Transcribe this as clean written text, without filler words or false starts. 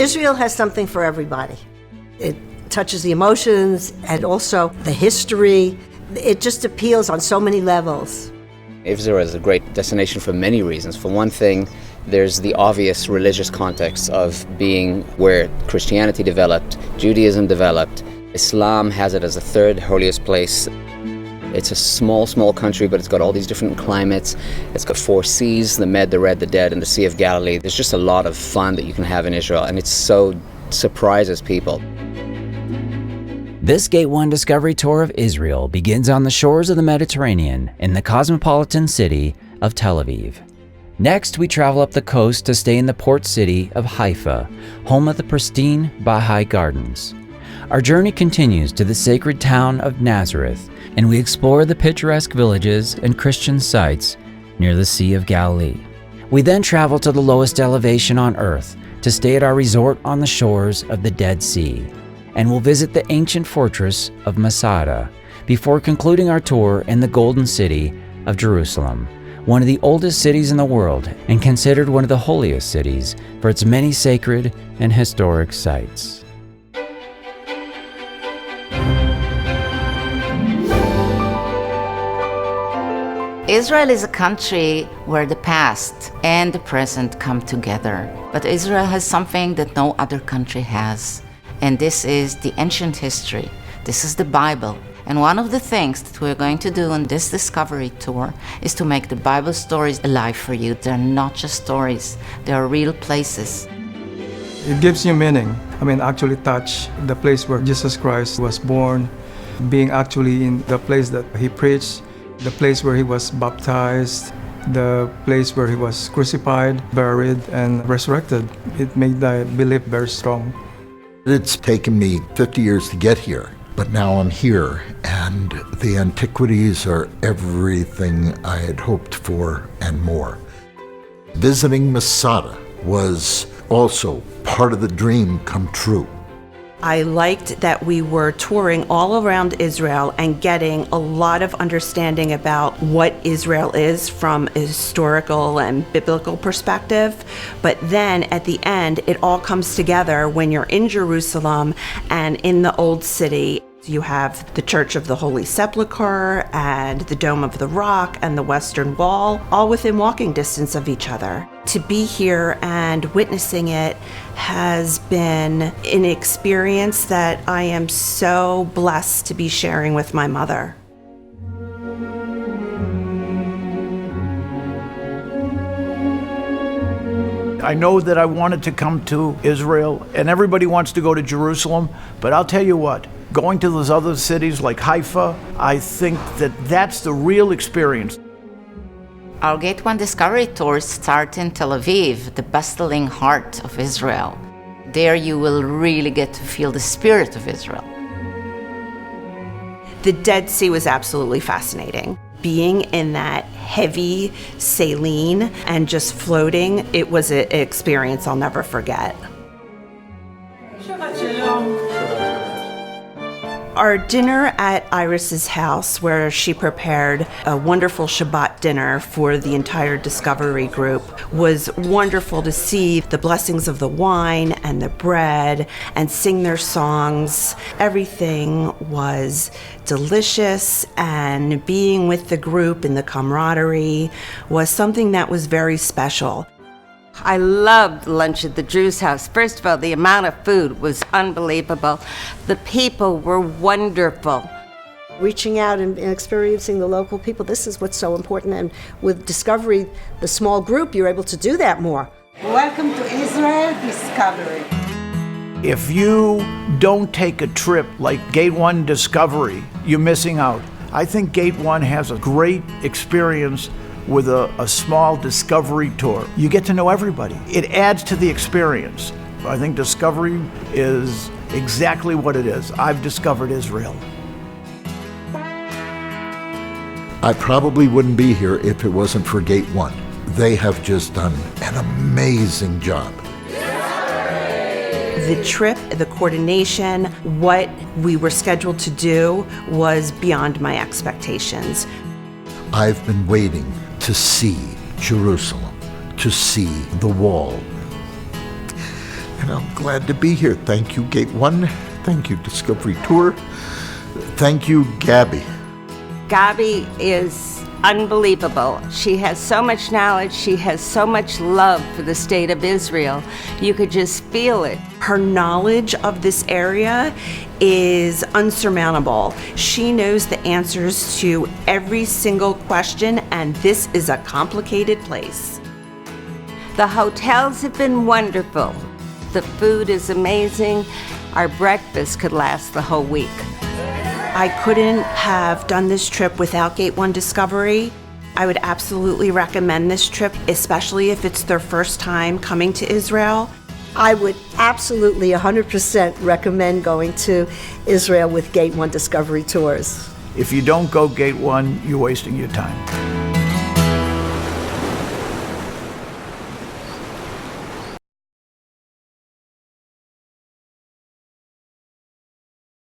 Israel has something for everybody. It touches the emotions and also the history. It just appeals on so many levels. Israel is a great destination for many reasons. For one thing, there's the obvious religious context of being where Christianity developed, Judaism developed. Islam has it as the third holiest place. It's a small country, but it's got all these different climates. It's got 4 seas, the Med, the Red, the Dead, and the Sea of Galilee. There's just a lot of fun that you can have in Israel, and it so surprises people. This Gate1 Discovery Tour of Israel begins on the shores of the Mediterranean in the cosmopolitan city of Tel Aviv. Next, we travel up the coast to stay in the port city of Haifa, home of the pristine Baha'i Gardens. Our journey continues to the sacred town of Nazareth, and we explore the picturesque villages and Christian sites near the Sea of Galilee. We then travel to the lowest elevation on earth to stay at our resort on the shores of the Dead Sea, and we'll visit the ancient fortress of Masada before concluding our tour in the Golden City of Jerusalem, one of the oldest cities in the world and considered one of the holiest cities for its many sacred and historic sites. Israel is a country where the past and the present come together. But Israel has something that no other country has. And this is the ancient history. This is the Bible. And one of the things that we're going to do on this Discovery Tour is to make the Bible stories alive for you. They're not just stories, they are real places. It gives you meaning. Actually touch the place where Jesus Christ was born, being actually in the place that he preached, the place where he was baptized, the place where he was crucified, buried, and resurrected. It made the belief very strong. It's taken me 50 years to get here, but now I'm here, and the antiquities are everything I had hoped for and more. Visiting Masada was also part of the dream come true. I liked that we were touring all around Israel and getting a lot of understanding about what Israel is from a historical and biblical perspective. But then at the end, it all comes together when you're in Jerusalem and in the Old City. You have the Church of the Holy Sepulchre and the Dome of the Rock and the Western Wall, all within walking distance of each other. To be here and witnessing it has been an experience that I am so blessed to be sharing with my mother. I know that I wanted to come to Israel, and everybody wants to go to Jerusalem, but I'll tell you what, going to those other cities like Haifa, I think that that's the real experience. Our Gate1 Discovery Tours start in Tel Aviv, the bustling heart of Israel. There you will really get to feel the spirit of Israel. The Dead Sea was absolutely fascinating. Being in that heavy saline and just floating, it was an experience I'll never forget. Our dinner at Iris's house, where she prepared a wonderful Shabbat dinner for the entire Discovery group, was wonderful to see the blessings of the wine and the bread and sing their songs. Everything was delicious, and being with the group and the camaraderie was something that was very special. I loved lunch at the Drew's house. First of all, the amount of food was unbelievable. The people were wonderful. Reaching out and experiencing the local people, this is what's so important. And with Discovery, the small group, you're able to do that more. Welcome to Israel Discovery. If you don't take a trip like Gate1 Discovery, you're missing out. I think Gate1 has a great experience with a small Discovery tour. You get to know everybody. It adds to the experience. I think Discovery is exactly what it is. I've discovered Israel. I probably wouldn't be here if it wasn't for Gate1. They have just done an amazing job. The trip, the coordination, what we were scheduled to do was beyond my expectations. I've been waiting to see Jerusalem, to see the wall. And I'm glad to be here. Thank you, Gate 1. Thank you, Discovery Tour. Thank you, Gabby. Gabi is unbelievable. She has so much knowledge. She has so much love for the state of Israel. You could just feel it. Her knowledge of this area is unsurmountable. She knows the answers to every single question, and this is a complicated place. The hotels have been wonderful. The food is amazing. Our breakfast could last the whole week. I couldn't have done this trip without Gate 1 Discovery. I would absolutely recommend this trip, especially if it's their first time coming to Israel. I would absolutely 100% recommend going to Israel with Gate 1 Discovery Tours. If you don't go Gate 1, you're wasting your time.